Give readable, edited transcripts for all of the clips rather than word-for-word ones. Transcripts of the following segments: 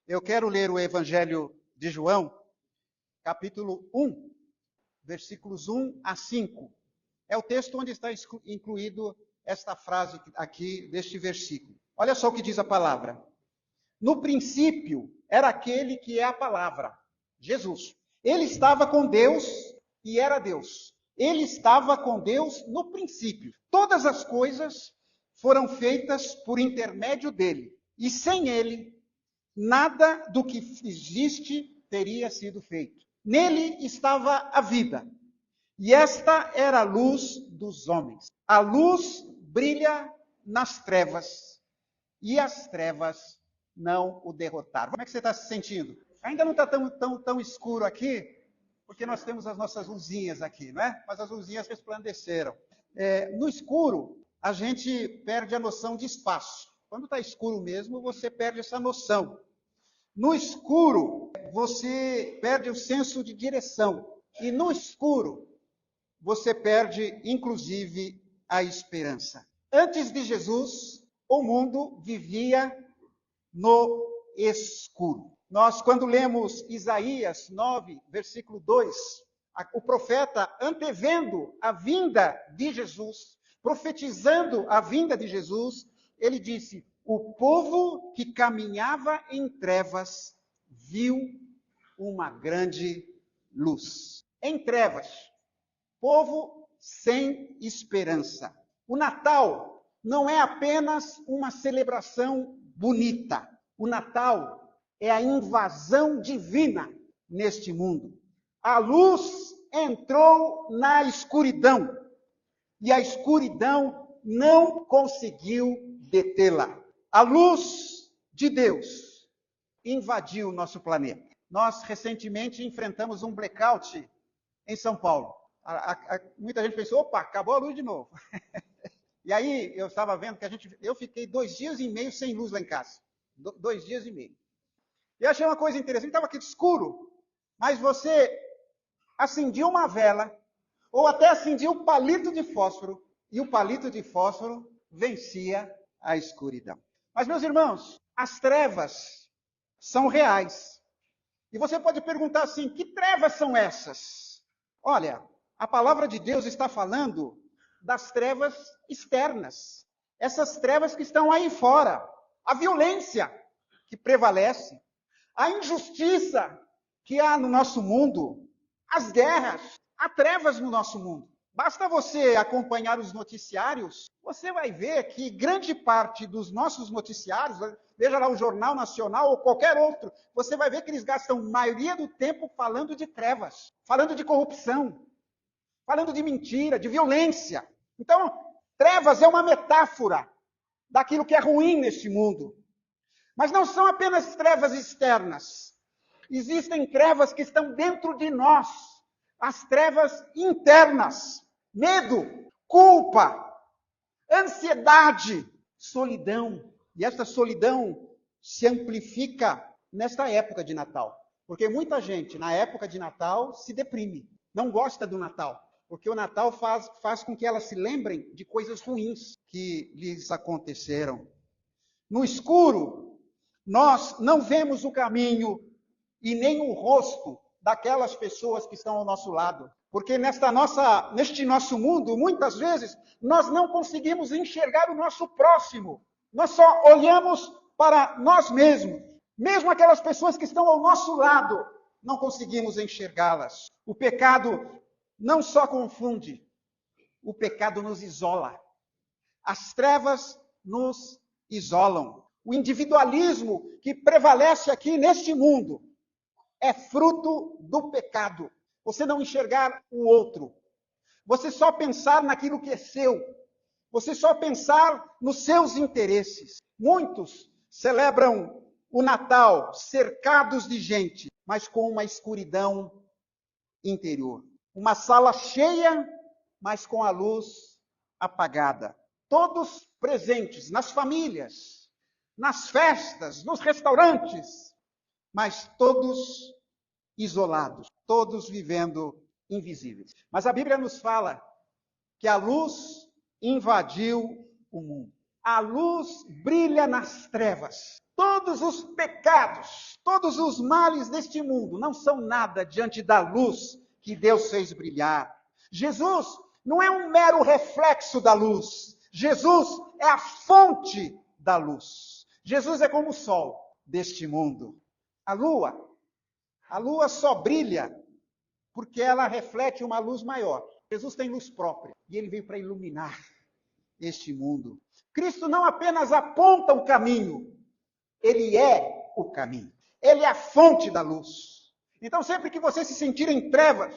Eu quero ler o Evangelho de João, capítulo 1, versículos 1 a 5. É o texto onde está incluído esta frase aqui deste versículo. Olha só o que diz a palavra. No princípio era aquele que é a palavra, Jesus. Ele estava com Deus e era Deus. Ele estava com Deus no princípio. Todas as coisas foram feitas por intermédio dele. E sem ele, nada do que existe teria sido feito. Nele estava a vida. E esta era a luz dos homens. A luz brilha nas trevas. E as trevas não o derrotaram. Como é que você está se sentindo? Ainda não está tão escuro aqui, porque nós temos as nossas luzinhas aqui, não é? Mas as luzinhas resplandeceram. No escuro, a gente perde a noção de espaço. Quando está escuro mesmo, você perde essa noção. No escuro, você perde o senso de direção. E no escuro, você perde, inclusive, a esperança. Antes de Jesus, o mundo vivia no escuro. Nós, quando lemos Isaías 9, versículo 2, o profeta, antevendo a vinda de Jesus, profetizando a vinda de Jesus, ele disse: o povo que caminhava em trevas viu uma grande luz. Em trevas, povo sem esperança. O Natal não é apenas uma celebração bonita. O Natal é a invasão divina neste mundo. A luz entrou na escuridão e a escuridão não conseguiu detê-la. A luz de Deus invadiu o nosso planeta. Nós recentemente enfrentamos um blackout em São Paulo. Muita gente pensou, opa, acabou a luz de novo. E aí eu estava vendo que eu fiquei 2 dias e meio sem luz lá em casa. 2 dias e meio. E eu achei uma coisa interessante, estava aqui escuro, mas você acendia uma vela, ou até acendia um palito de fósforo, e o palito de fósforo vencia a escuridão. Mas, meus irmãos, as trevas são reais. E você pode perguntar assim, que trevas são essas? Olha, a palavra de Deus está falando das trevas externas. Essas trevas que estão aí fora. A violência que prevalece. A injustiça que há no nosso mundo. As guerras. Há trevas no nosso mundo. Basta você acompanhar os noticiários, você vai ver que grande parte dos nossos noticiários, veja lá o Jornal Nacional ou qualquer outro, você vai ver que eles gastam a maioria do tempo falando de trevas, falando de corrupção, falando de mentira, de violência. Então, trevas é uma metáfora daquilo que é ruim neste mundo. Mas não são apenas trevas externas. Existem trevas que estão dentro de nós. As trevas internas. Medo, culpa, ansiedade, solidão. E essa solidão se amplifica nesta época de Natal. Porque muita gente, na época de Natal, se deprime. Não gosta do Natal. Porque o Natal faz com que elas se lembrem de coisas ruins que lhes aconteceram. No escuro, nós não vemos o caminho e nem o rosto daquelas pessoas que estão ao nosso lado. Porque neste nosso mundo, muitas vezes, nós não conseguimos enxergar o nosso próximo. Nós só olhamos para nós mesmos. Mesmo aquelas pessoas que estão ao nosso lado, não conseguimos enxergá-las. O pecado não só confunde, o pecado nos isola. As trevas nos isolam. O individualismo que prevalece aqui neste mundo é fruto do pecado. Você não enxergar o outro. Você só pensar naquilo que é seu. Você só pensar nos seus interesses. Muitos celebram o Natal cercados de gente, mas com uma escuridão interior. Uma sala cheia, mas com a luz apagada. Todos presentes nas famílias, nas festas, nos restaurantes, mas todos isolados, todos vivendo invisíveis. Mas a Bíblia nos fala que a luz invadiu o mundo. A luz brilha nas trevas. Todos os pecados, todos os males deste mundo não são nada diante da luz que Deus fez brilhar. Jesus não é um mero reflexo da luz. Jesus é a fonte da luz. Jesus é como o sol deste mundo. A lua só brilha porque ela reflete uma luz maior. Jesus tem luz própria e ele veio para iluminar este mundo. Cristo não apenas aponta o caminho, ele é o caminho. Ele é a fonte da luz. Então, sempre que você se sentir em trevas,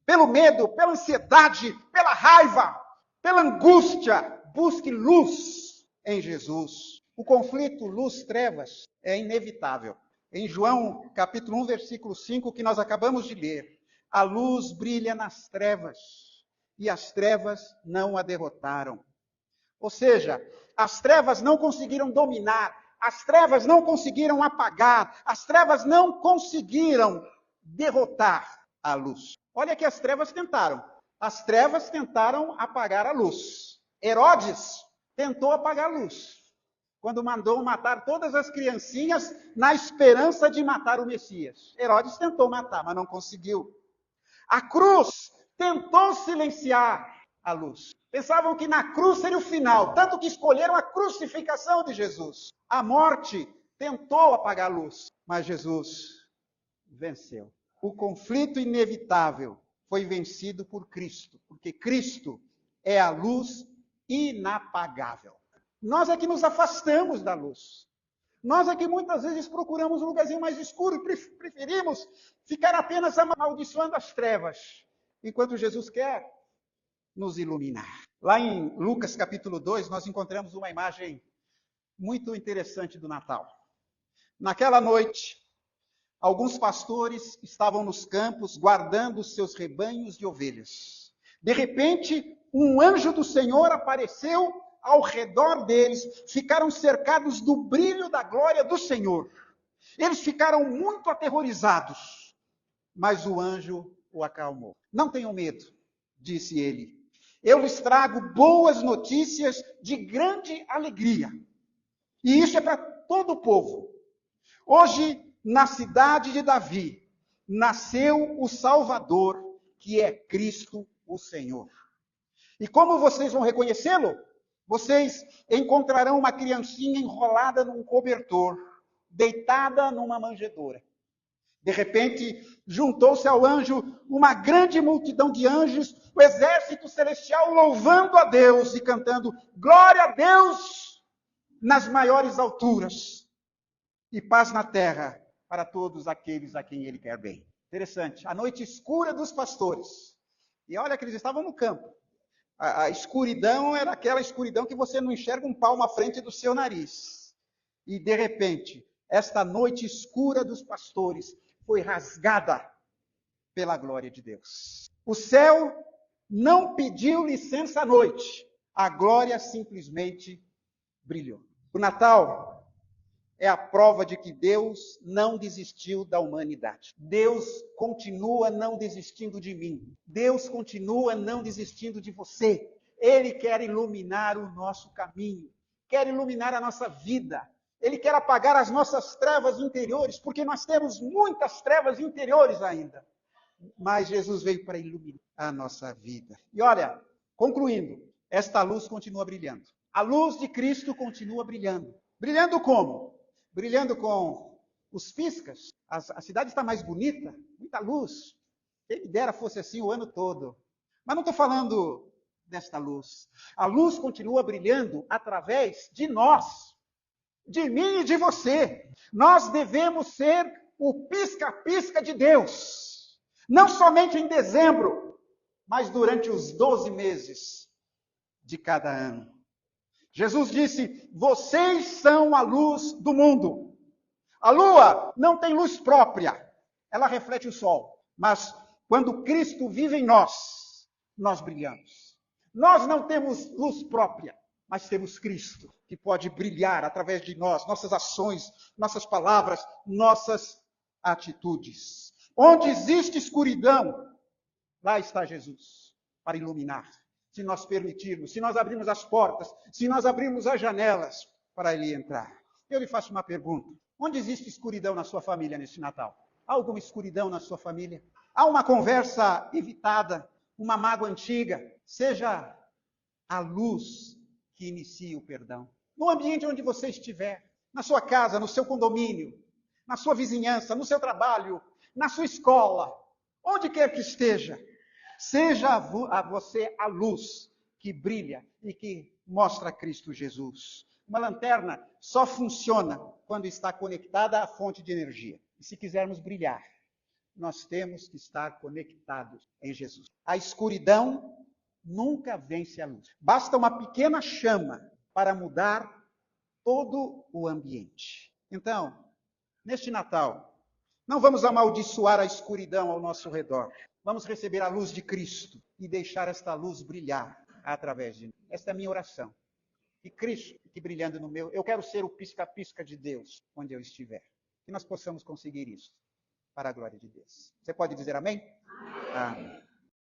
pelo medo, pela ansiedade, pela raiva, pela angústia, busque luz em Jesus. O conflito luz-trevas é inevitável. Em João, capítulo 1, versículo 5, que nós acabamos de ler, a luz brilha nas trevas, e as trevas não a derrotaram. Ou seja, as trevas não conseguiram dominar, as trevas não conseguiram apagar, as trevas não conseguiram derrotar a luz. Olha que as trevas tentaram. As trevas tentaram apagar a luz. Herodes tentou apagar a luz, quando mandou matar todas as criancinhas na esperança de matar o Messias. Herodes tentou matar, mas não conseguiu. A cruz tentou silenciar a luz. Pensavam que na cruz seria o final, tanto que escolheram a crucificação de Jesus. A morte tentou apagar a luz, mas Jesus venceu. O conflito inevitável foi vencido por Cristo, porque Cristo é a luz inapagável. Nós é que nos afastamos da luz. Nós é que muitas vezes procuramos um lugarzinho mais escuro e preferimos ficar apenas amaldiçoando as trevas, enquanto Jesus quer nos iluminar. Lá em Lucas capítulo 2, nós encontramos uma imagem muito interessante do Natal. Naquela noite, alguns pastores estavam nos campos guardando os seus rebanhos de ovelhas. De repente, um anjo do Senhor apareceu ao redor deles, ficaram cercados do brilho da glória do Senhor. Eles ficaram muito aterrorizados, mas o anjo o acalmou. Não tenham medo, disse ele. Eu lhes trago boas notícias de grande alegria. E isso é para todo o povo. Hoje, na cidade de Davi, nasceu o Salvador, que é Cristo o Senhor. E como vocês vão reconhecê-lo? Vocês encontrarão uma criancinha enrolada num cobertor, deitada numa manjedoura. De repente, juntou-se ao anjo uma grande multidão de anjos, o exército celestial louvando a Deus e cantando glória a Deus nas maiores alturas e paz na terra para todos aqueles a quem ele quer bem. Interessante, a noite escura dos pastores. E olha que eles estavam no campo. A escuridão era aquela escuridão que você não enxerga um palmo à frente do seu nariz. E de repente, esta noite escura dos pastores foi rasgada pela glória de Deus. O céu não pediu licença à noite. A glória simplesmente brilhou. O Natal é a prova de que Deus não desistiu da humanidade. Deus continua não desistindo de mim. Deus continua não desistindo de você. Ele quer iluminar o nosso caminho, quer iluminar a nossa vida. Ele quer apagar as nossas trevas interiores, porque nós temos muitas trevas interiores ainda. Mas Jesus veio para iluminar a nossa vida. E olha, concluindo, esta luz continua brilhando. A luz de Cristo continua brilhando. Brilhando como? Brilhando com os piscas. A cidade está mais bonita, muita luz. Quem me dera fosse assim o ano todo. Mas não estou falando desta luz. A luz continua brilhando através de nós. De mim e de você. Nós devemos ser o pisca-pisca de Deus. Não somente em dezembro, mas durante os 12 meses de cada ano. Jesus disse, vocês são a luz do mundo. A lua não tem luz própria. Ela reflete o sol. Mas quando Cristo vive em nós, nós brilhamos. Nós não temos luz própria, mas temos Cristo, que pode brilhar através de nós, nossas ações, nossas palavras, nossas atitudes. Onde existe escuridão, lá está Jesus, para iluminar. se nós permitirmos, se nós abrirmos as portas, se nós abrirmos as janelas para ele entrar. Eu lhe faço uma pergunta. Onde existe escuridão na sua família neste Natal? Há alguma escuridão na sua família? Há uma conversa evitada, uma mágoa antiga? Seja a luz que inicie o perdão. No ambiente onde você estiver, na sua casa, no seu condomínio, na sua vizinhança, no seu trabalho, na sua escola, onde quer que esteja, seja a você a luz que brilha e que mostra Cristo Jesus. Uma lanterna só funciona quando está conectada à fonte de energia. E se quisermos brilhar, nós temos que estar conectados em Jesus. A escuridão nunca vence a luz. Basta uma pequena chama para mudar todo o ambiente. Então, neste Natal, não vamos amaldiçoar a escuridão ao nosso redor. Vamos receber a luz de Cristo e deixar esta luz brilhar através de nós. Esta é a minha oração. E Cristo fique brilhando no meu. Eu quero ser o pisca-pisca de Deus onde eu estiver. Que nós possamos conseguir isso para a glória de Deus. Você pode dizer amém? Amém.